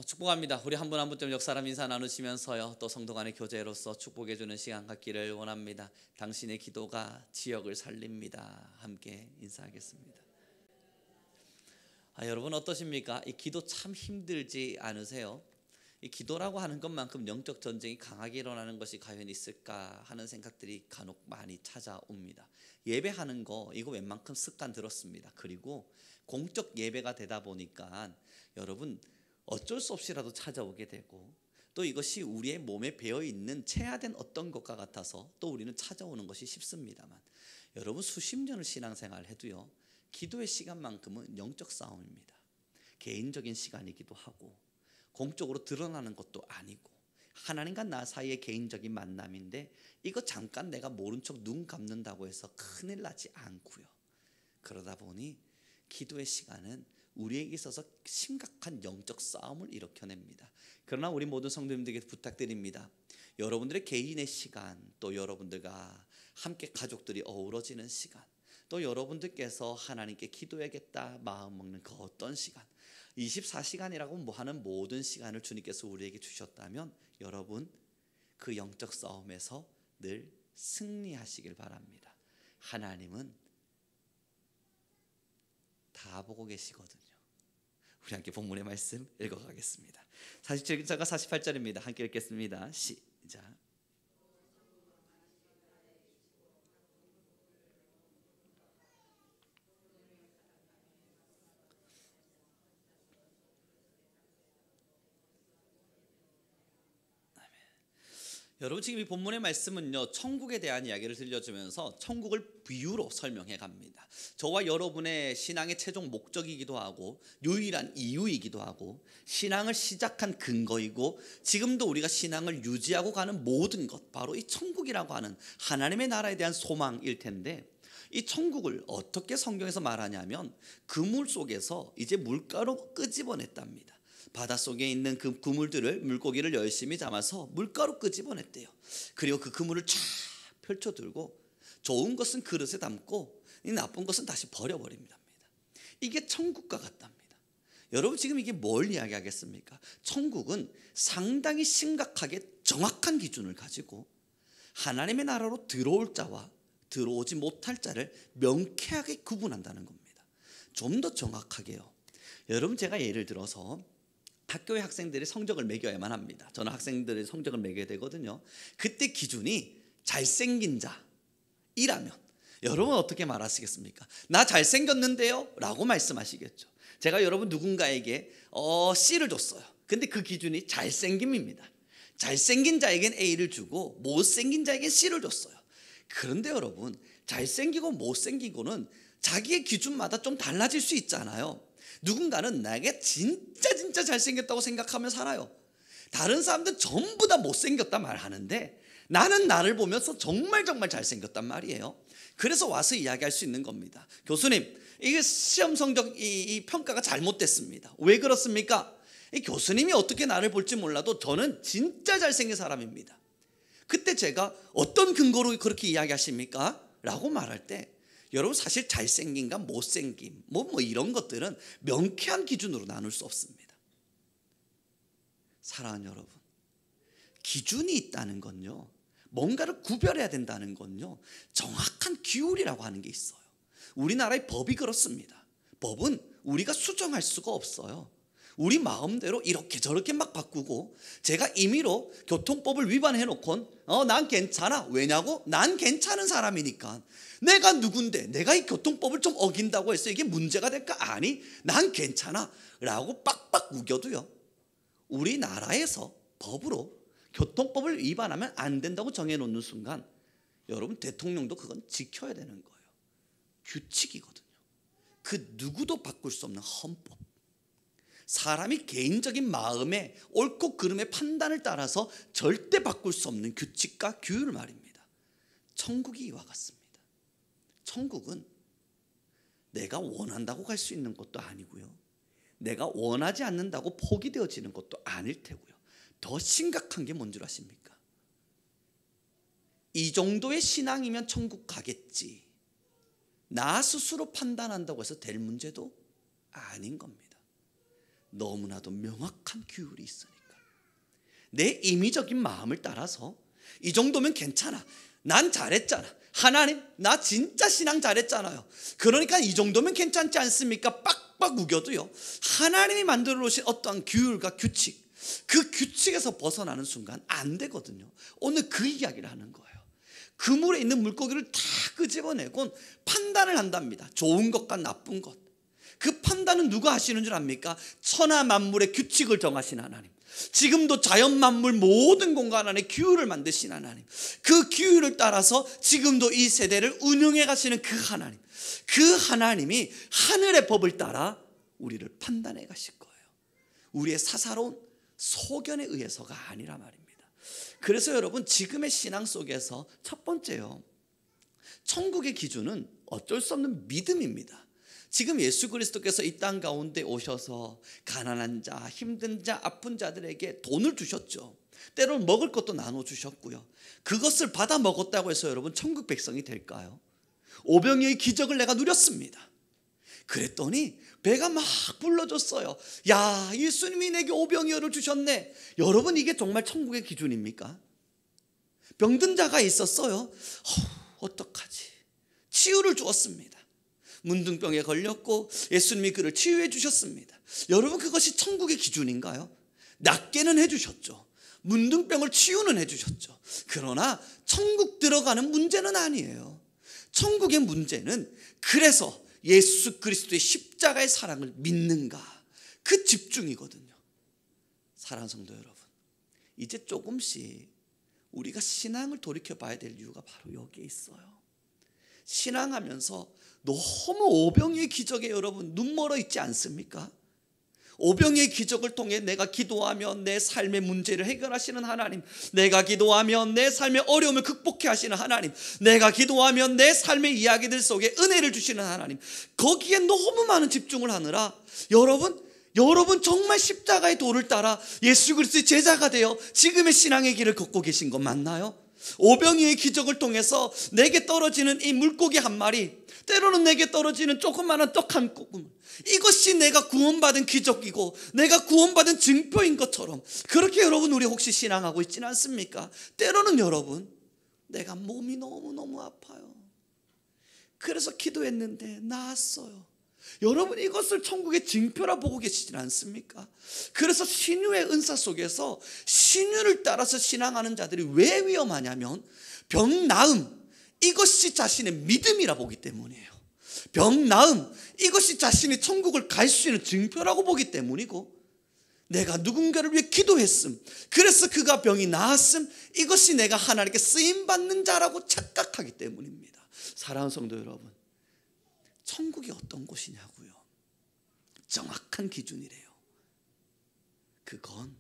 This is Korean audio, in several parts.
축복합니다. 우리 한 분 한 분 좀 역사람 인사 나누시면서요, 또 성도 간의 교제로서 축복해 주는 시간 갖기를 원합니다. 당신의 기도가 지역을 살립니다. 함께 인사하겠습니다. 여러분 어떠십니까? 이 기도 참 힘들지 않으세요? 이 기도라고 하는 것만큼 영적 전쟁이 강하게 일어나는 것이 과연 있을까 하는 생각들이 간혹 많이 찾아옵니다. 예배하는 거 이거 웬만큼 습관 들었습니다. 그리고 공적 예배가 되다 보니까 여러분 어쩔 수 없이라도 찾아오게 되고, 또 이것이 우리의 몸에 배어있는 체화된 어떤 것과 같아서 또 우리는 찾아오는 것이 쉽습니다만, 여러분 수십 년을 신앙생활을 해도요, 기도의 시간만큼은 영적 싸움입니다. 개인적인 시간이기도 하고 공적으로 드러나는 것도 아니고 하나님과 나 사이의 개인적인 만남인데, 이거 잠깐 내가 모른 척 눈 감는다고 해서 큰일 나지 않고요. 그러다 보니 기도의 시간은 우리에게 있어서 심각한 영적 싸움을 일으켜냅니다. 그러나 우리 모든 성도님들에게 부탁드립니다. 여러분들의 개인의 시간, 또 여러분들과 함께 가족들이 어우러지는 시간, 또 여러분들께서 하나님께 기도해야겠다 마음 먹는 그 어떤 시간, 24시간이라고 하는 모든 시간을 주님께서 우리에게 주셨다면 여러분 그 영적 싸움에서 늘 승리하시길 바랍니다. 하나님은 다 보고 계시거든요. 우리 함께 본문의 말씀 읽어가겠습니다. 47절과 48절입니다. 함께 읽겠습니다. 시작. 여러분 지금 이 본문의 말씀은요, 천국에 대한 이야기를 들려주면서 천국을 비유로 설명해 갑니다. 저와 여러분의 신앙의 최종 목적이기도 하고 유일한 이유이기도 하고 신앙을 시작한 근거이고 지금도 우리가 신앙을 유지하고 가는 모든 것, 바로 이 천국이라고 하는 하나님의 나라에 대한 소망일 텐데, 이 천국을 어떻게 성경에서 말하냐면 그물 속에서 이제 물가로 끄집어냈답니다. 바닷속에 있는 그 그물들을, 물고기를 열심히 잡아서 물가로 끄집어냈대요. 그리고 그 그물을 쫙 펼쳐들고 좋은 것은 그릇에 담고 이 나쁜 것은 다시 버려버립니다. 이게 천국과 같답니다. 여러분 지금 이게 뭘 이야기하겠습니까? 천국은 상당히 심각하게 정확한 기준을 가지고 하나님의 나라로 들어올 자와 들어오지 못할 자를 명쾌하게 구분한다는 겁니다. 좀 더 정확하게요. 여러분 제가 예를 들어서 학교의 학생들이 성적을 매겨야만 합니다. 저는 학생들의 성적을 매겨야 되거든요. 그때 기준이 잘생긴 자이라면 여러분 어떻게 말하시겠습니까? 나 잘생겼는데요? 라고 말씀하시겠죠. 제가 여러분 누군가에게 C를 줬어요. 근데 그 기준이 잘생김입니다. 잘생긴 자에겐 A를 주고 못생긴 자에겐 C를 줬어요. 그런데 여러분 잘생기고 못생기고는 자기의 기준마다 좀 달라질 수 있잖아요. 누군가는 나에게 진짜 잘생겼다고 생각하며 살아요. 다른 사람들은 전부 다 못생겼다 말하는데 나는 나를 보면서 정말 잘생겼단 말이에요. 그래서 와서 이야기할 수 있는 겁니다. 교수님, 이게 시험 성적 이 평가가 잘못됐습니다. 왜 그렇습니까? 이 교수님이 어떻게 나를 볼지 몰라도 저는 진짜 잘생긴 사람입니다. 그때 제가 어떤 근거로 그렇게 이야기하십니까? 라고 말할 때 여러분 사실 잘생긴가 못생김 뭐 이런 것들은 명쾌한 기준으로 나눌 수 없습니다. 사랑하는 여러분, 기준이 있다는 건요, 뭔가를 구별해야 된다는 건요, 정확한 기율이라고 하는 게 있어요. 우리나라의 법이 그렇습니다. 법은 우리가 수정할 수가 없어요. 우리 마음대로 이렇게 저렇게 막 바꾸고, 제가 임의로 교통법을 위반해 놓곤 난 괜찮아. 왜냐고? 난 괜찮은 사람이니까. 내가 누군데 내가 이 교통법을 좀 어긴다고 해서 이게 문제가 될까? 아니, 난 괜찮아 라고 빡빡 우겨도요, 우리나라에서 법으로 교통법을 위반하면 안 된다고 정해놓는 순간 여러분 대통령도 그건 지켜야 되는 거예요. 규칙이거든요. 그 누구도 바꿀 수 없는 헌법, 사람이 개인적인 마음에 옳고 그름의 판단을 따라서 절대 바꿀 수 없는 규칙과 규율 말입니다. 천국이 이와 같습니다. 천국은 내가 원한다고 갈 수 있는 것도 아니고요, 내가 원하지 않는다고 포기되어지는 것도 아닐 테고요, 더 심각한 게 뭔 줄 아십니까? 이 정도의 신앙이면 천국 가겠지, 나 스스로 판단한다고 해서 될 문제도 아닌 겁니다. 너무나도 명확한 규율이 있으니까. 내 임의적인 마음을 따라서 이 정도면 괜찮아, 난 잘했잖아, 하나님 나 진짜 신앙 잘했잖아요, 그러니까 이 정도면 괜찮지 않습니까? 빡빡 우겨도요, 하나님이 만들어 놓으신 어떠한 규율과 규칙, 그 규칙에서 벗어나는 순간 안 되거든요. 오늘 그 이야기를 하는 거예요. 그물에 있는 물고기를 다 끄집어내곤 판단을 한답니다. 좋은 것과 나쁜 것. 그 판단은 누가 하시는 줄 압니까? 천하 만물의 규칙을 정하신 하나님, 지금도 자연 만물 모든 공간 안에 규율을 만드신 하나님, 그 규율을 따라서 지금도 이 세대를 운영해 가시는 그 하나님, 그 하나님이 하늘의 법을 따라 우리를 판단해 가실 거예요. 우리의 사사로운 소견에 의해서가 아니라 말입니다. 그래서 여러분, 지금의 신앙 속에서 첫 번째요, 천국의 기준은 어쩔 수 없는 믿음입니다. 지금 예수 그리스도께서 이 땅 가운데 오셔서 가난한 자, 힘든 자, 아픈 자들에게 돈을 주셨죠. 때로는 먹을 것도 나눠주셨고요. 그것을 받아 먹었다고 해서 여러분 천국 백성이 될까요? 오병이어의 기적을 내가 누렸습니다. 그랬더니 배가 막 불러줬어요. 야, 예수님이 내게 오병이어를 주셨네. 여러분, 이게 정말 천국의 기준입니까? 병든 자가 있었어요. 어떡하지? 치유를 주었습니다. 문둥병에 걸렸고 예수님이 그를 치유해 주셨습니다. 여러분, 그것이 천국의 기준인가요? 낫게는 해주셨죠. 문둥병을 치유는 해주셨죠. 그러나 천국 들어가는 문제는 아니에요. 천국의 문제는 그래서 예수 그리스도의 십자가의 사랑을 믿는가, 그 집중이거든요. 사랑하는 성도 여러분, 이제 조금씩 우리가 신앙을 돌이켜 봐야 될 이유가 바로 여기에 있어요. 신앙하면서 너무 오병이의 기적에 여러분 눈멀어 있지 않습니까? 오병이의 기적을 통해 내가 기도하면 내 삶의 문제를 해결하시는 하나님, 내가 기도하면 내 삶의 어려움을 극복해 하시는 하나님, 내가 기도하면 내 삶의 이야기들 속에 은혜를 주시는 하나님, 거기에 너무 많은 집중을 하느라 여러분 정말 십자가의 도를 따라 예수 그리스도의 제자가 되어 지금의 신앙의 길을 걷고 계신 것 맞나요? 오병이의 기적을 통해서 내게 떨어지는 이 물고기 한 마리, 때로는 내게 떨어지는 조그마한 떡 한 꼬금, 이것이 내가 구원받은 기적이고 내가 구원받은 증표인 것처럼 그렇게 여러분 우리 혹시 신앙하고 있지는 않습니까? 때로는 여러분, 내가 몸이 너무너무 아파요. 그래서 기도했는데 나았어요. 여러분, 이것을 천국의 징표라 보고 계시지 않습니까? 그래서 신유의 은사 속에서 신유를 따라서 신앙하는 자들이 왜 위험하냐면 병 나음, 이것이 자신의 믿음이라 보기 때문이에요. 병 나음, 이것이 자신이 천국을 갈 수 있는 증표라고 보기 때문이고, 내가 누군가를 위해 기도했음, 그래서 그가 병이 나았음, 이것이 내가 하나님께 쓰임받는 자라고 착각하기 때문입니다. 사랑하는 성도 여러분, 천국이 어떤 곳이냐고요? 정확한 기준이래요. 그건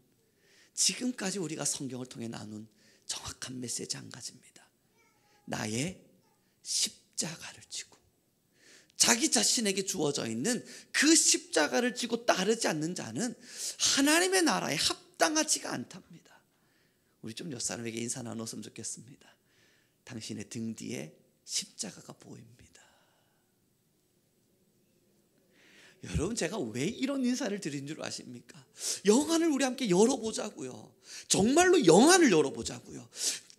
지금까지 우리가 성경을 통해 나눈 정확한 메시지 한 가지입니다. 나의 십자가를 지고 자기 자신에게 주어져 있는 그 십자가를 지고 따르지 않는 자는 하나님의 나라에 합당하지가 않답니다. 우리 좀 옆 사람에게 인사 나눴으면 좋겠습니다. 당신의 등 뒤에 십자가가 보입니다. 여러분, 제가 왜 이런 인사를 드린 줄 아십니까? 영안을 우리 함께 열어보자고요. 정말로 영안을 열어보자고요.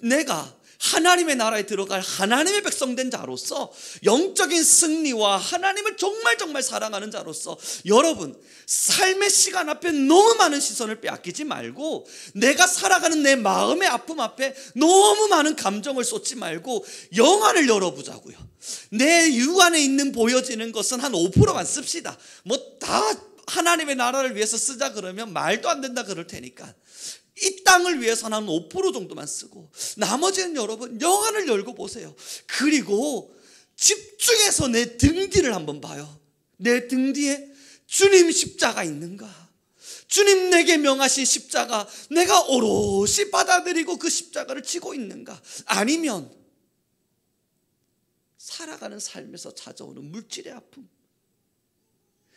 내가 하나님의 나라에 들어갈 하나님의 백성된 자로서 영적인 승리와 하나님을 정말 사랑하는 자로서 여러분, 삶의 시간 앞에 너무 많은 시선을 빼앗기지 말고, 내가 살아가는 내 마음의 아픔 앞에 너무 많은 감정을 쏟지 말고 영안을 열어보자고요. 내 육안에 있는 보여지는 것은 한 5%만 씁시다. 뭐 다 하나님의 나라를 위해서 쓰자 그러면 말도 안 된다 그럴 테니까 이 땅을 위해서는 한 5% 정도만 쓰고, 나머지는 여러분 영안을 열고 보세요. 그리고 집중해서 내 등 뒤를 한번 봐요. 내 등 뒤에 주님 십자가 있는가? 주님 내게 명하신 십자가 내가 오롯이 받아들이고 그 십자가를 지고 있는가? 아니면 살아가는 삶에서 찾아오는 물질의 아픔,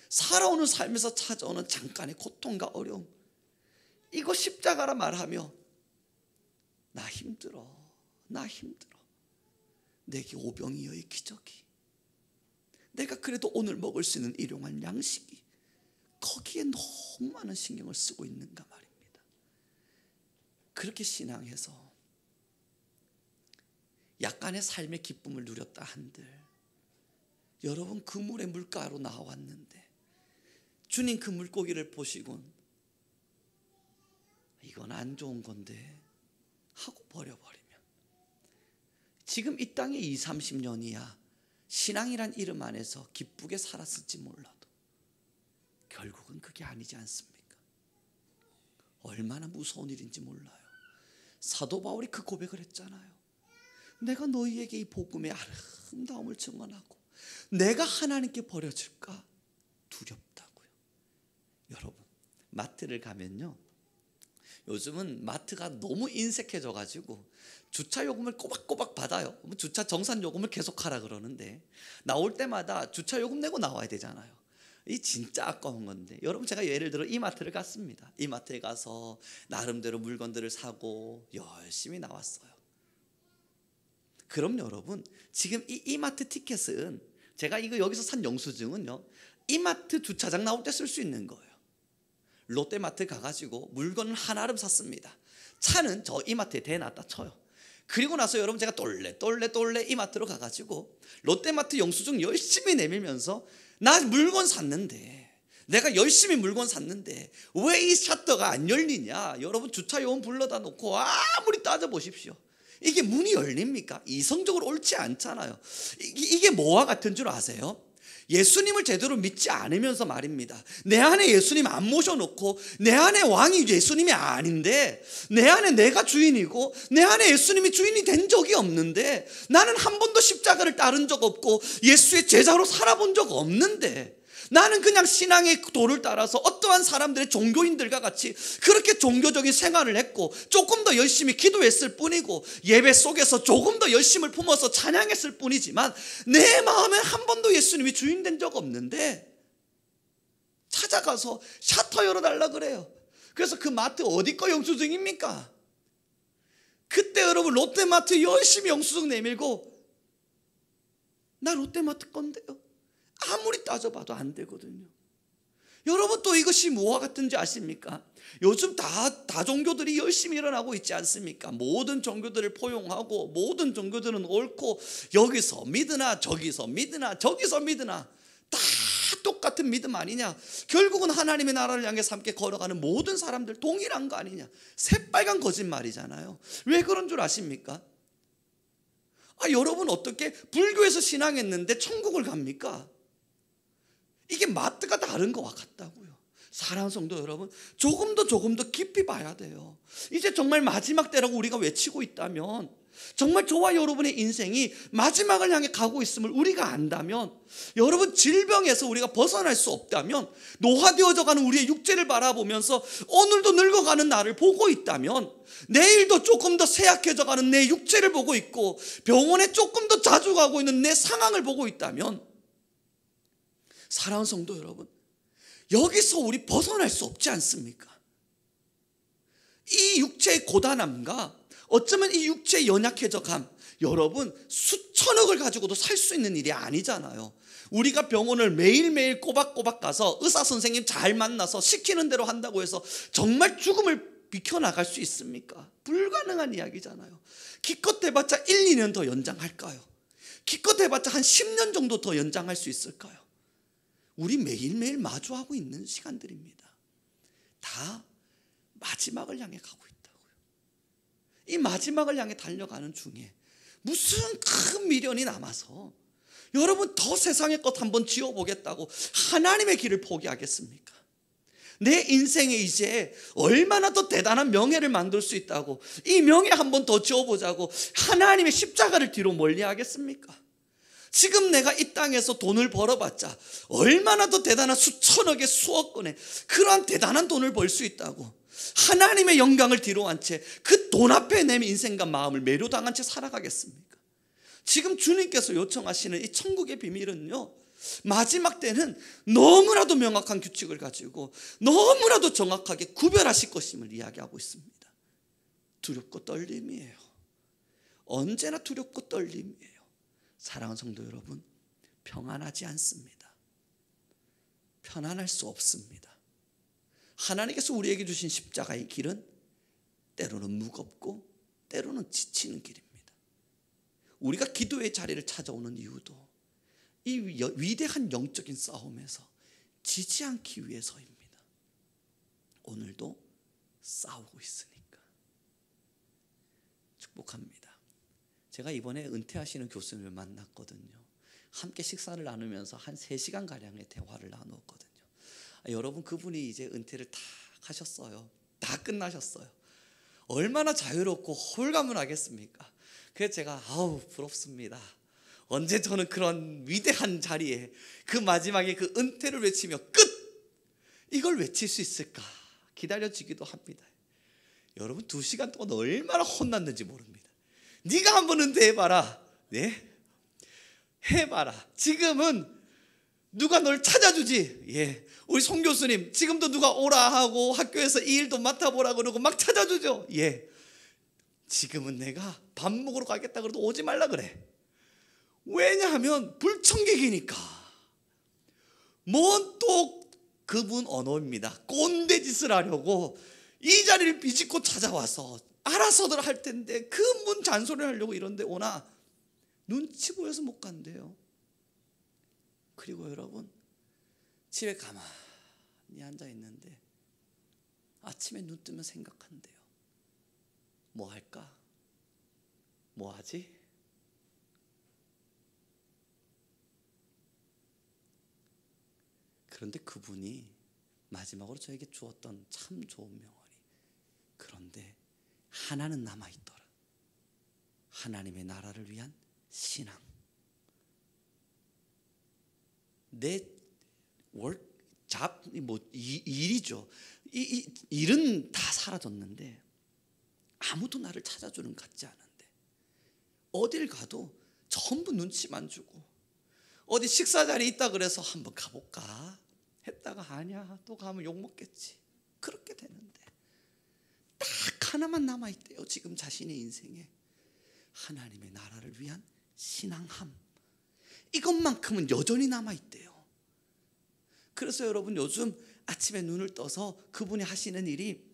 살아오는 삶에서 찾아오는 잠깐의 고통과 어려움, 이거 십자가라 말하며 나 힘들어 내게 오병이어의 기적이, 내가 그래도 오늘 먹을 수 있는 일용할 양식이, 거기에 너무 많은 신경을 쓰고 있는가 말입니다. 그렇게 신앙해서 약간의 삶의 기쁨을 누렸다 한들 여러분 그 물에 물가로 나왔는데 주님 그 물고기를 보시곤 이건 안 좋은 건데 하고 버려버리면 지금 이 땅에 20, 30년이야 신앙이란 이름 안에서 기쁘게 살았을지 몰라도 결국은 그게 아니지 않습니까? 얼마나 무서운 일인지 몰라요. 사도 바울이 그 고백을 했잖아요. 내가 너희에게 이 복음의 아름다움을 증언하고 내가 하나님께 버려질까 두렵다고요. 여러분 마트를 가면요, 요즘은 마트가 너무 인색해져 가지고 주차 요금을 꼬박꼬박 받아요. 주차 정산 요금을 계속 하라 그러는데 나올 때마다 주차 요금 내고 나와야 되잖아요. 이 진짜 아까운 건데 여러분 제가 예를 들어 이마트를 갔습니다. 이마트에 가서 나름대로 물건들을 사고 열심히 나왔어요. 그럼 여러분 지금 이 이마트 티켓은 제가 이거 여기서 산 영수증은요 이마트 주차장 나올 때 쓸 수 있는 거예요. 롯데마트 가가지고 물건을 한아름 샀습니다. 차는 저 이마트에 대놨다 쳐요. 그리고 나서 여러분 제가 똘레 이마트로 가가지고 롯데마트 영수증 열심히 내밀면서 나 물건 샀는데 내가 열심히 물건 샀는데 왜 이 셔터가 안 열리냐. 여러분 주차 요금 불러다 놓고 아무리 따져보십시오. 이게 문이 열립니까? 이성적으로 옳지 않잖아요. 이게 뭐와 같은 줄 아세요? 예수님을 제대로 믿지 않으면서 말입니다. 내 안에 예수님 안 모셔놓고 내 안에 왕이 예수님이 아닌데 내 안에 내가 주인이고 내 안에 예수님이 주인이 된 적이 없는데 나는 한 번도 십자가를 따른 적 없고 예수의 제자로 살아본 적 없는데 나는 그냥 신앙의 도를 따라서 어떠한 사람들의 종교인들과 같이 그렇게 종교적인 생활을 했고 조금 더 열심히 기도했을 뿐이고 예배 속에서 조금 더 열심을 품어서 찬양했을 뿐이지만 내 마음에 한 번도 예수님이 주인 된 적 없는데 찾아가서 셔터 열어달라 그래요. 그래서 그 마트 어디 거 영수증입니까? 그때 여러분 롯데마트 열심히 영수증 내밀고 나 롯데마트 건데요. 아무리 따져봐도 안 되거든요. 여러분 또 이것이 뭐와 같은지 아십니까? 요즘 다 종교들이 열심히 일어나고 있지 않습니까? 모든 종교들을 포용하고 모든 종교들은 옳고 여기서 믿으나 저기서 믿으나 저기서 믿으나 다 똑같은 믿음 아니냐. 결국은 하나님의 나라를 향해서 함께 걸어가는 모든 사람들 동일한 거 아니냐. 새빨간 거짓말이잖아요. 왜 그런 줄 아십니까? 여러분 어떻게 불교에서 신앙했는데 천국을 갑니까? 이게 마트가 다른 거와 같다고요. 사랑하는 성도 여러분, 조금 더 깊이 봐야 돼요. 이제 정말 마지막 때라고 우리가 외치고 있다면, 정말 저와 여러분의 인생이 마지막을 향해 가고 있음을 우리가 안다면, 여러분 질병에서 우리가 벗어날 수 없다면, 노화되어져 가는 우리의 육체를 바라보면서 오늘도 늙어가는 나를 보고 있다면, 내일도 조금 더 쇠약해져 가는 내 육체를 보고 있고 병원에 조금 더 자주 가고 있는 내 상황을 보고 있다면, 사랑하는 성도 여러분, 여기서 우리 벗어날 수 없지 않습니까? 이 육체의 고단함과 어쩌면 이 육체의 연약해져 감, 여러분 수천억을 가지고도 살 수 있는 일이 아니잖아요. 우리가 병원을 매일매일 꼬박꼬박 가서 의사 선생님 잘 만나서 시키는 대로 한다고 해서 정말 죽음을 비켜나갈 수 있습니까? 불가능한 이야기잖아요. 기껏 해봤자 1, 2년 더 연장할까요? 기껏 해봤자 한 10년 정도 더 연장할 수 있을까요? 우리 매일매일 마주하고 있는 시간들입니다. 다 마지막을 향해 가고 있다고요. 이 마지막을 향해 달려가는 중에 무슨 큰 미련이 남아서 여러분 더 세상의 것 한번 지어보겠다고 하나님의 길을 포기하겠습니까? 내 인생에 이제 얼마나 더 대단한 명예를 만들 수 있다고 이 명예 한번 더 지어보자고 하나님의 십자가를 뒤로 멀리 하겠습니까? 지금 내가 이 땅에서 돈을 벌어봤자 얼마나 더 대단한 수천억의 수억 건의 그러한 대단한 돈을 벌 수 있다고 하나님의 영광을 뒤로 한 채 그 돈 앞에 내 인생과 마음을 매료당한 채 살아가겠습니까? 지금 주님께서 요청하시는 이 천국의 비밀은요, 마지막 때는 너무나도 명확한 규칙을 가지고 너무나도 정확하게 구별하실 것임을 이야기하고 있습니다. 두렵고 떨림이에요. 언제나 두렵고 떨림이에요. 사랑하는 성도 여러분, 평안하지 않습니다. 편안할 수 없습니다. 하나님께서 우리에게 주신 십자가의 길은 때로는 무겁고 때로는 지치는 길입니다. 우리가 기도의 자리를 찾아오는 이유도 이 위대한 영적인 싸움에서 지지 않기 위해서입니다. 오늘도 싸우고 있으니까 축복합니다. 제가 이번에 은퇴하시는 교수님을 만났거든요. 함께 식사를 나누면서 한 3시간가량의 대화를 나누었거든요. 여러분, 그분이 이제 은퇴를 다 하셨어요. 다 끝나셨어요. 얼마나 자유롭고 홀가분하겠습니까? 그래서 제가 부럽습니다. 언제 저는 그런 위대한 자리에 그 마지막에 그 은퇴를 외치며 끝! 이걸 외칠 수 있을까 기다려지기도 합니다. 여러분, 2시간 동안 얼마나 혼났는지 모릅니다. 네가 한번 은퇴해봐라. 네? 해봐라. 지금은 누가 널 찾아주지. 예, 우리 송 교수님 지금도 누가 오라 하고 학교에서 이 일도 맡아보라 그러고 막 찾아주죠. 예, 지금은 내가 밥 먹으러 가겠다 그래도 오지 말라 그래. 왜냐하면 불청객이니까. 뭔 또 그분 언어입니다. 꼰대 짓을 하려고 이 자리를 비집고 찾아와서 알아서들 할 텐데 그 문 잔소리를 하려고 이런데 오나 눈치 보여서 못 간대요. 그리고 여러분, 집에 가만히 앉아 있는데 아침에 눈 뜨면 생각한대요. 뭐 할까? 뭐 하지? 그런데 그분이 마지막으로 저에게 주었던 참 좋은 명언이, 그런데 하나는 남아있더라. 하나님의 나라를 위한 신앙. 내 일이죠. 이 일은 다 사라졌는데 아무도 나를 찾아주는 것 같지 않은데, 어딜 가도 전부 눈치만 주고, 어디 식사 자리 있다 그래서 한번 가볼까 했다가 아니야 또 가면 욕먹겠지, 그렇게 되는데 딱 하나만 남아있대요. 지금 자신의 인생에 하나님의 나라를 위한 신앙함, 이것만큼은 여전히 남아있대요. 그래서 여러분, 요즘 아침에 눈을 떠서 그분이 하시는 일이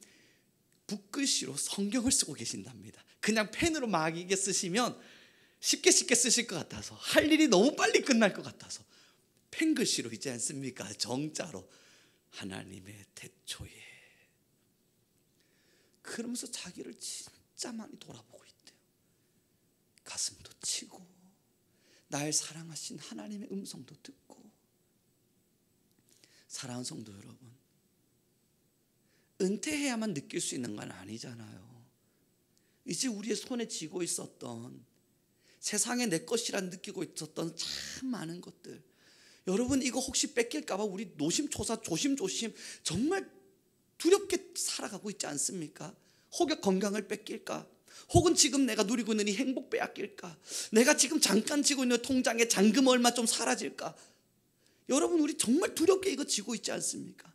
붓글씨로 성경을 쓰고 계신답니다. 그냥 펜으로 막 이게 쓰시면 쉽게 쓰실 것 같아서, 할 일이 너무 빨리 끝날 것 같아서 펜글씨로 있지 않습니까? 정자로 하나님의 대초에, 그러면서 자기를 진짜 많이 돌아보고 있대요. 가슴도 치고 날 사랑하신 하나님의 음성도 듣고. 사랑하는 성도 여러분, 은퇴해야만 느낄 수 있는 건 아니잖아요. 이제 우리의 손에 쥐고 있었던, 세상에 내 것이란 느끼고 있었던 참 많은 것들, 여러분 이거 혹시 뺏길까 봐 우리 노심초사 조심조심 정말 두렵게 살아가고 있지 않습니까? 혹여 건강을 뺏길까? 혹은 지금 내가 누리고 있는 이 행복 빼앗길까? 내가 지금 잠깐 쥐고 있는 통장에 잔금 얼마 좀 사라질까? 여러분, 우리 정말 두렵게 이거 쥐고 있지 않습니까?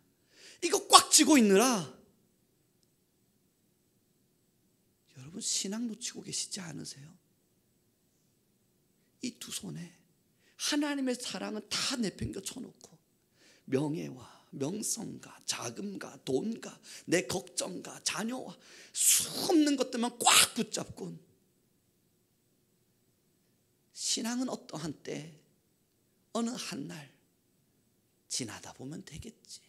이거 꽉 쥐고 있느라 여러분 신앙 놓치고 계시지 않으세요? 이 두 손에 하나님의 사랑은 다 내팽겨 쳐놓고 명예와 명성과 자금과 돈과 내 걱정과 자녀와 수 없는 것들만 꽉 붙잡고, 신앙은 어떠한 때 어느 한날 지나다 보면 되겠지,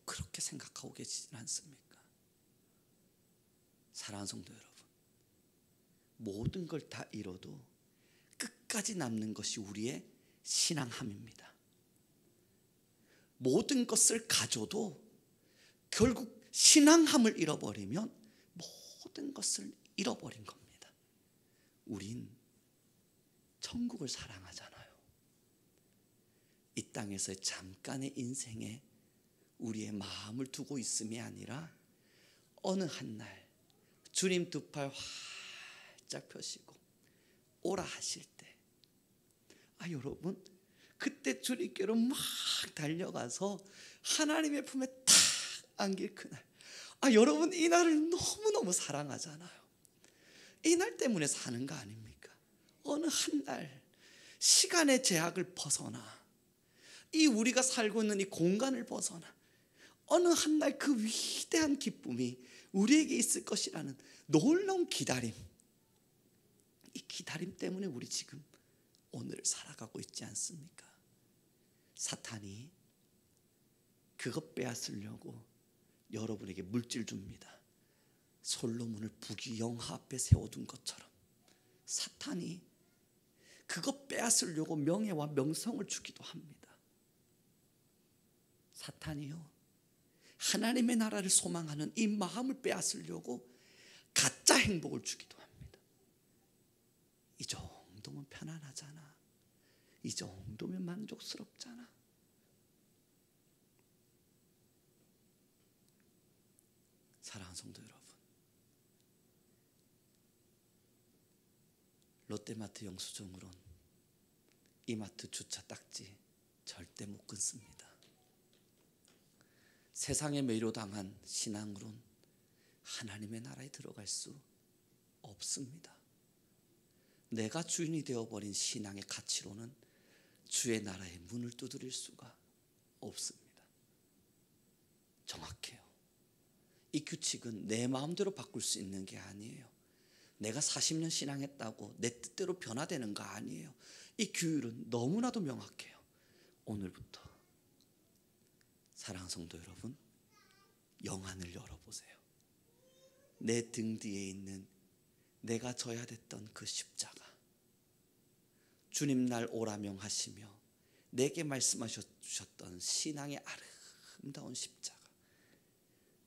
그렇게 생각하고 계시진 않습니까? 사랑하는 성도 여러분, 모든 걸 다 잃어도 끝까지 남는 것이 우리의 신앙함입니다. 모든 것을 가져도 결국 신앙함을 잃어버리면 모든 것을 잃어버린 겁니다. 우린 천국을 사랑하잖아요. 이 땅에서의 잠깐의 인생에 우리의 마음을 두고 있음이 아니라 어느 한날 주님 두 팔 활짝 펴시고 오라 하실 때, 여러분 그때 주님께로 막 달려가서 하나님의 품에 탁 안길 그날, 여러분 이 날을 너무너무 사랑하잖아요. 이 날 때문에 사는 거 아닙니까? 어느 한날 시간의 제약을 벗어나 이 우리가 살고 있는 이 공간을 벗어나 어느 한 날 그 위대한 기쁨이 우리에게 있을 것이라는 놀라운 기다림, 이 기다림 때문에 우리 지금 오늘을 살아가고 있지 않습니까? 사탄이 그것 빼앗으려고 여러분에게 물질 줍니다. 솔로몬을 부귀영화 앞에 세워둔 것처럼 사탄이 그것 빼앗으려고 명예와 명성을 주기도 합니다. 사탄이요, 하나님의 나라를 소망하는 이 마음을 빼앗으려고 가짜 행복을 주기도 합니다. 이 정도면 편안하잖아. 이 정도면 만족스럽잖아. 사랑하는 성도 여러분, 롯데마트 영수증으론 이마트 주차 딱지 절대 못 끊습니다. 세상에 매료당한 신앙으론 하나님의 나라에 들어갈 수 없습니다. 내가 주인이 되어버린 신앙의 가치로는 주의 나라의 문을 두드릴 수가 없습니다. 정확해요. 이 규칙은 내 마음대로 바꿀 수 있는 게 아니에요. 내가 40년 신앙했다고 내 뜻대로 변화되는 거 아니에요. 이 규율은 너무나도 명확해요. 오늘부터 사랑하는 성도 여러분, 영안을 열어보세요. 내 등 뒤에 있는 내가 져야 됐던 그 십자가, 주님 날 오라 명하시며 내게 말씀하셨던 신앙의 아름다운 십자가,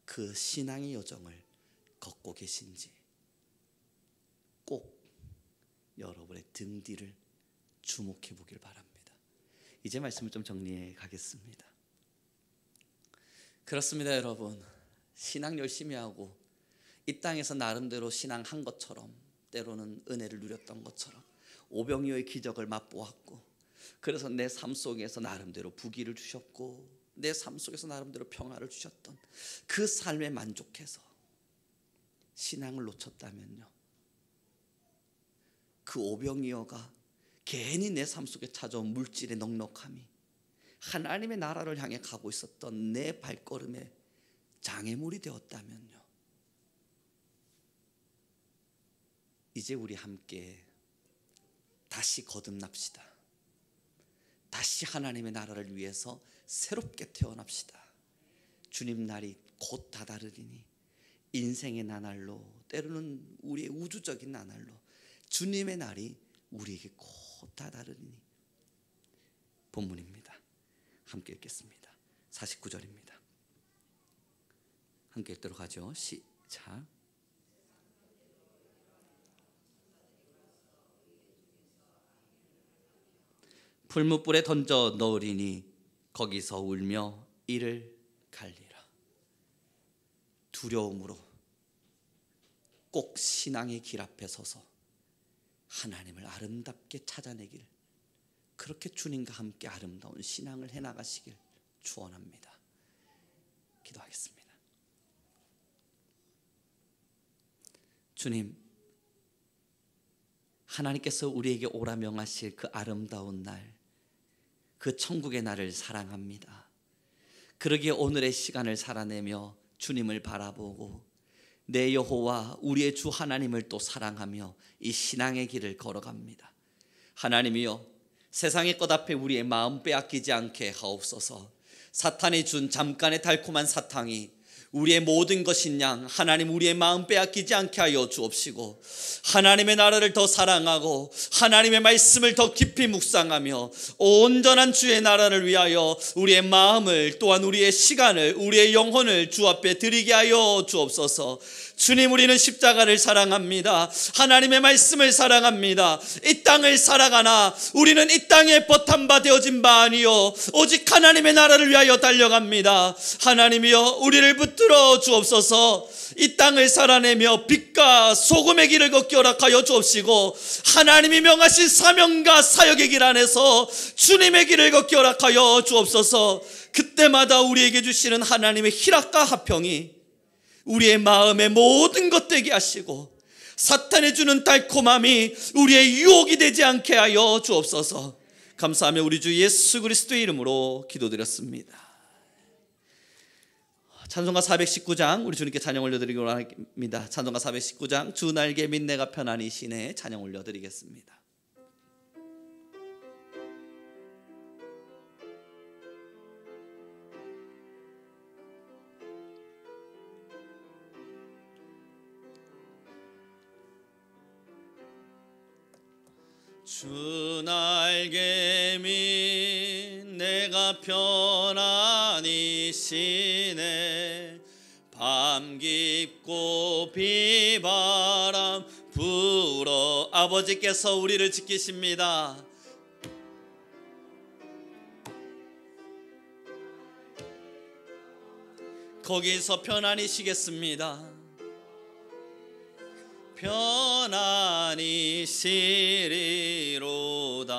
그 신앙의 여정을 걷고 계신지 꼭 여러분의 등 뒤를 주목해 보길 바랍니다. 이제 말씀을 좀 정리해 가겠습니다. 그렇습니다, 여러분. 신앙 열심히 하고 이 땅에서 나름대로 신앙한 것처럼, 때로는 은혜를 누렸던 것처럼 오병이어의 기적을 맛보았고, 그래서 내 삶 속에서 나름대로 부귀를 주셨고 내 삶 속에서 나름대로 평화를 주셨던 그 삶에 만족해서 신앙을 놓쳤다면요, 그 오병이어가 괜히 내 삶 속에 찾아온 물질의 넉넉함이 하나님의 나라를 향해 가고 있었던 내 발걸음에 장애물이 되었다면요, 이제 우리 함께 다시 거듭납시다. 다시 하나님의 나라를 위해서 새롭게 태어납시다. 주님 날이 곧 다다르리니 인생의 나날로, 때로는 우리의 우주적인 나날로 주님의 날이 우리에게 곧 다다르리니. 본문입니다. 함께 읽겠습니다. 49절입니다. 함께 읽도록 하죠. 시작. 풀무불에 던져 넣으리니 거기서 울며 이를 갈리라. 두려움으로 꼭 신앙의 길 앞에 서서 하나님을 아름답게 찾아내길, 그렇게 주님과 함께 아름다운 신앙을 해나가시길 축원합니다. 기도하겠습니다. 주님, 하나님께서 우리에게 오라 명하실 그 아름다운 날, 그 천국의 날을 사랑합니다. 그러기에 오늘의 시간을 살아내며 주님을 바라보고 내 여호와 우리의 주 하나님을 또 사랑하며 이 신앙의 길을 걸어갑니다. 하나님이여, 세상의 것 앞에 우리의 마음 빼앗기지 않게 하옵소서. 사탄이 준 잠깐의 달콤한 사탕이 우리의 모든 것인 양 하나님 우리의 마음 빼앗기지 않게 하여 주옵시고, 하나님의 나라를 더 사랑하고 하나님의 말씀을 더 깊이 묵상하며 온전한 주의 나라를 위하여 우리의 마음을, 또한 우리의 시간을, 우리의 영혼을 주 앞에 드리게 하여 주옵소서. 주님, 우리는 십자가를 사랑합니다. 하나님의 말씀을 사랑합니다. 이 땅을 살아가나 우리는 이 땅에 버탐바 되어진 바 아니요 오직 하나님의 나라를 위하여 달려갑니다. 하나님이여, 우리를 붙들어 주옵소서. 이 땅을 살아내며 빛과 소금의 길을 걷게 허락하여 주옵시고, 하나님이 명하신 사명과 사역의 길 안에서 주님의 길을 걷게 허락하여 주옵소서. 그때마다 우리에게 주시는 하나님의 희락과 화평이 우리의 마음의 모든 것 되게 하시고, 사탄이 주는 달콤함이 우리의 유혹이 되지 않게 하여 주옵소서. 감사하며 우리 주 예수 그리스도의 이름으로 기도드렸습니다. 찬송가 419장 우리 주님께 찬양 올려드리기로 합니다. 찬송가 419장 주 날개 및 내가 편안히 시내 찬양 올려드리겠습니다. 주 날개 밑 내가 편안히 쉬네 밤 깊고 비바람 불어 아버지께서 우리를 지키십니다. 거기서 편안히 쉬겠습니다. 편안히 쉬리로다.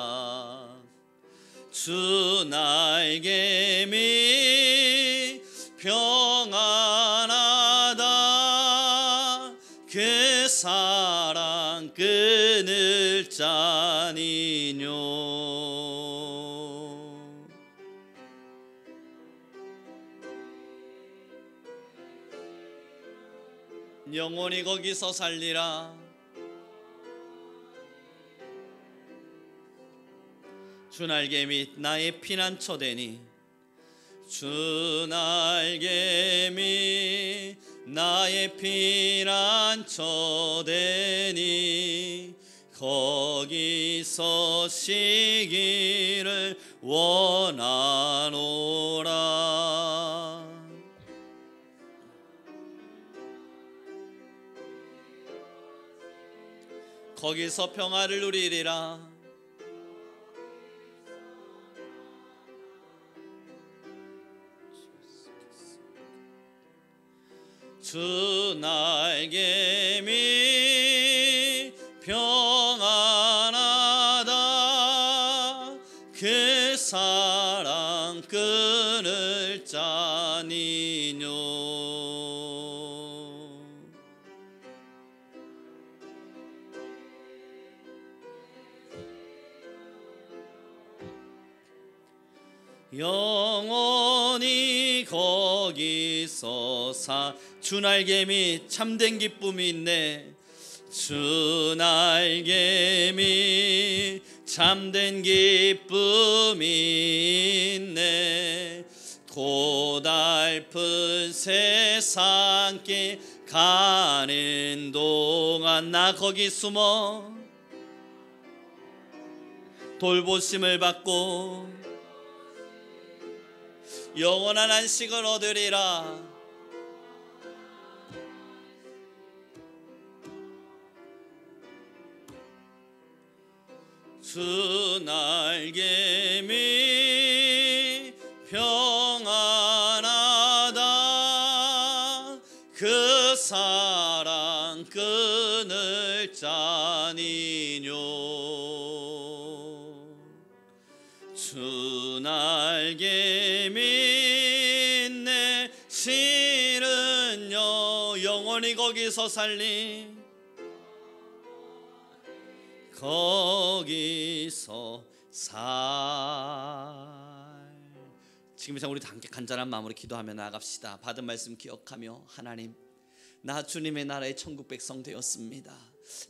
주 날개 밑 평안하다. 그 사랑 끊을 자니뇨. 영원히 거기서 살리라. 주 날개 밑 나의 피난처 되니 주 날개 밑 나의 피난처 되니 거기서 쉬기를 원하노라. 거기서 평화를 누리리라. 주 날개 밑 평안하다. 그 사랑 끊을 자니뇨. 영원히 거기서 주 날개 밑 참된 기쁨이 있네. 주 날개 밑 참된 기쁨이 있네. 고달픈 세상길 가는 동안 나 거기 숨어 돌보심을 받고 영원한 안식을 얻으리라. 주 날개 밑 평안하다. 그 사랑 끊을 자니뇨. 주 날개 밑 내 실은요 영원히 거기서 살리. 거기서 살. 지금 이 시간 우리 함께 간절한 마음으로 기도하며 나아갑시다. 받은 말씀 기억하며 하나님, 나 주님의 나라의 천국 백성 되었습니다.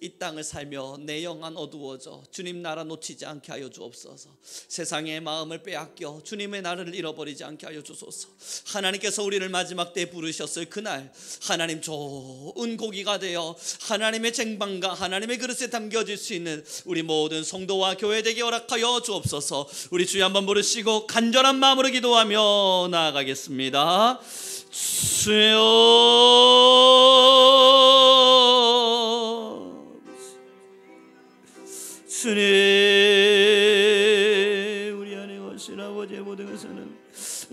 이 땅을 살며 내 영안 어두워져 주님 나라 놓치지 않게 하여 주옵소서. 세상의 마음을 빼앗겨 주님의 나라를 잃어버리지 않게 하여 주소서. 하나님께서 우리를 마지막 때에 부르셨을 그날 하나님 좋은 고기가 되어 하나님의 쟁반과 하나님의 그릇에 담겨질 수 있는 우리 모든 성도와 교회 되게 허락하여 주옵소서. 우리 주여 한번 부르시고 간절한 마음으로 기도하며 나아가겠습니다. 주여, 주님, 우리 안에 오신 아버지의 모든 것은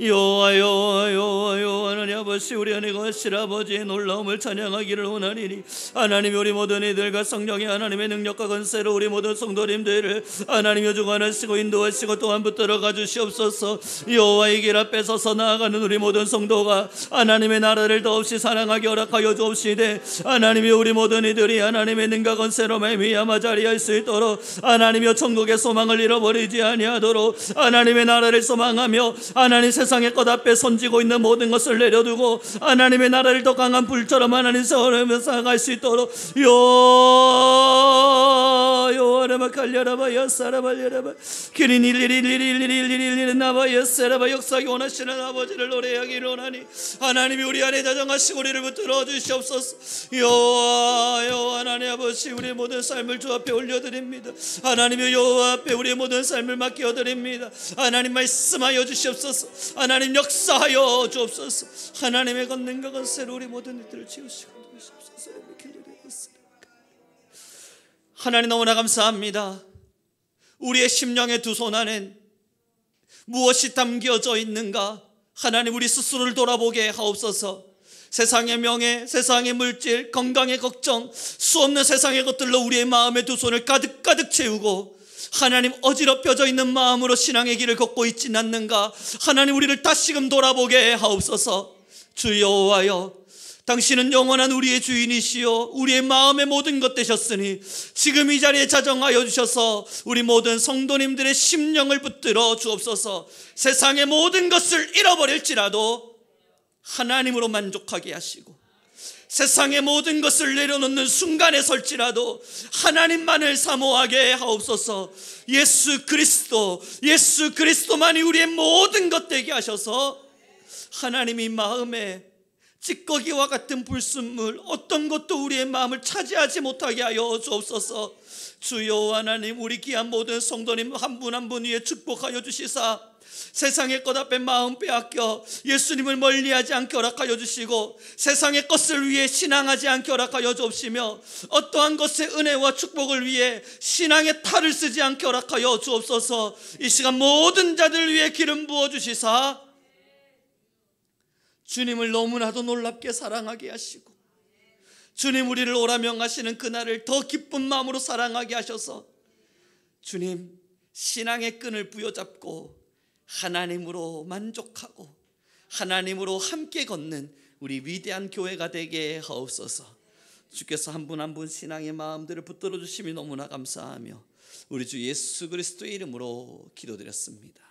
여호와 하나님 아버지 아버지, 우리 은혜가 아버지의 놀라움을 찬양하기를 원하리니 하나님이 우리 모든 이들과 성령의 하나님의 능력과 권세로 우리 모든 성도님들을 하나님이 주관하시고 인도하시고 또한 붙들어가 주시옵소서. 여호와의 길 앞에 서서 나아가는 우리 모든 성도가 하나님의 나라를 더없이 사랑하게 허락하여 주옵시되 하나님이 우리 모든 이들이 하나님의 능과 권세로 말미암아 자리할 수 있도록 하나님이여 천국의 소망을 잃어버리지 아니하도록 하나님의 나라를 소망하며 하나님 세상의 것 앞에 손지고 있는 모든 것을 내려두고 하나님의 나라를 더 강한 불처럼 하나님 세워내며 살아갈 수 있도록 요하라바 칼려라바 야사라발려라바 기린일리릴리릴리릴리릴리 나바 야사라바 역사하기 원하시는 아버지를 노래하기를 원하니 하나님이 우리 안에 다정하시고 우리를 붙들어 주시옵소서. 여호와 하나님 아버지, 우리의 모든 삶을 주 앞에 올려드립니다. 하나님의 여호와 앞에 우리의 모든 삶을 맡겨드립니다. 하나님 말씀하여 주시옵소서. 하나님 역사하여 주옵소서. 하나님의 권능과 권세로 우리 모든 일들을 지으시고 주시옵소서. 하나님 너무나 감사합니다. 우리의 심령의 두 손 안엔 무엇이 담겨져 있는가? 하나님 우리 스스로를 돌아보게 하옵소서. 세상의 명예, 세상의 물질, 건강의 걱정, 수없는 세상의 것들로 우리의 마음의 두 손을 가득 채우고 하나님 어지럽혀져 있는 마음으로 신앙의 길을 걷고 있지는 않는가? 하나님 우리를 다시금 돌아보게 하옵소서. 주 여호와여, 당신은 영원한 우리의 주인이시요 우리의 마음의 모든 것 되셨으니 지금 이 자리에 자정하여 주셔서 우리 모든 성도님들의 심령을 붙들어 주옵소서. 세상의 모든 것을 잃어버릴지라도 하나님으로 만족하게 하시고 세상의 모든 것을 내려놓는 순간에 설지라도 하나님만을 사모하게 하옵소서. 예수 그리스도만이 우리의 모든 것 되게 하셔서 하나님이 마음에 찌꺼기와 같은 불순물 어떤 것도 우리의 마음을 차지하지 못하게 하여 주옵소서. 주여 하나님, 우리 귀한 모든 성도님 한 분 한 분 위에 축복하여 주시사 세상의 것 앞에 마음 빼앗겨 예수님을 멀리하지 않게 허락하여 주시고 세상의 것을 위해 신앙하지 않게 허락하여 주옵시며 어떠한 것의 은혜와 축복을 위해 신앙의 탈을 쓰지 않게 허락하여 주옵소서. 이 시간 모든 자들 위해 기름 부어 주시사 주님을 너무나도 놀랍게 사랑하게 하시고 주님 우리를 오라 명하시는 그날을 더 기쁜 마음으로 사랑하게 하셔서 주님 신앙의 끈을 부여잡고 하나님으로 만족하고 하나님으로 함께 걷는 우리 위대한 교회가 되게 하옵소서. 주께서 한 분 한 분 신앙의 마음들을 붙들어 주심이 너무나 감사하며 우리 주 예수 그리스도의 이름으로 기도드렸습니다.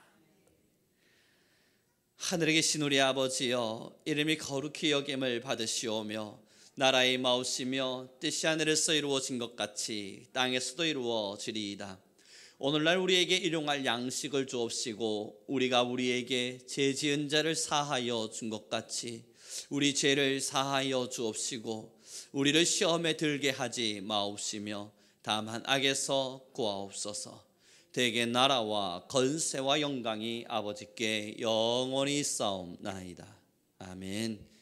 하늘에 계신 우리 아버지여, 이름이 거룩히 여김을 받으시오며 나라의 마우시며 뜻이 하늘에서 이루어진 것 같이 땅에서도 이루어지리이다. 오늘날 우리에게 일용할 양식을 주옵시고 우리가 우리에게 죄 지은 자를 사하여 준 것 같이 우리 죄를 사하여 주옵시고 우리를 시험에 들게 하지 마옵시며 다만 악에서 구하옵소서. 대개 나라와 권세와 영광이 아버지께 영원히 있사옵나이다. 아멘.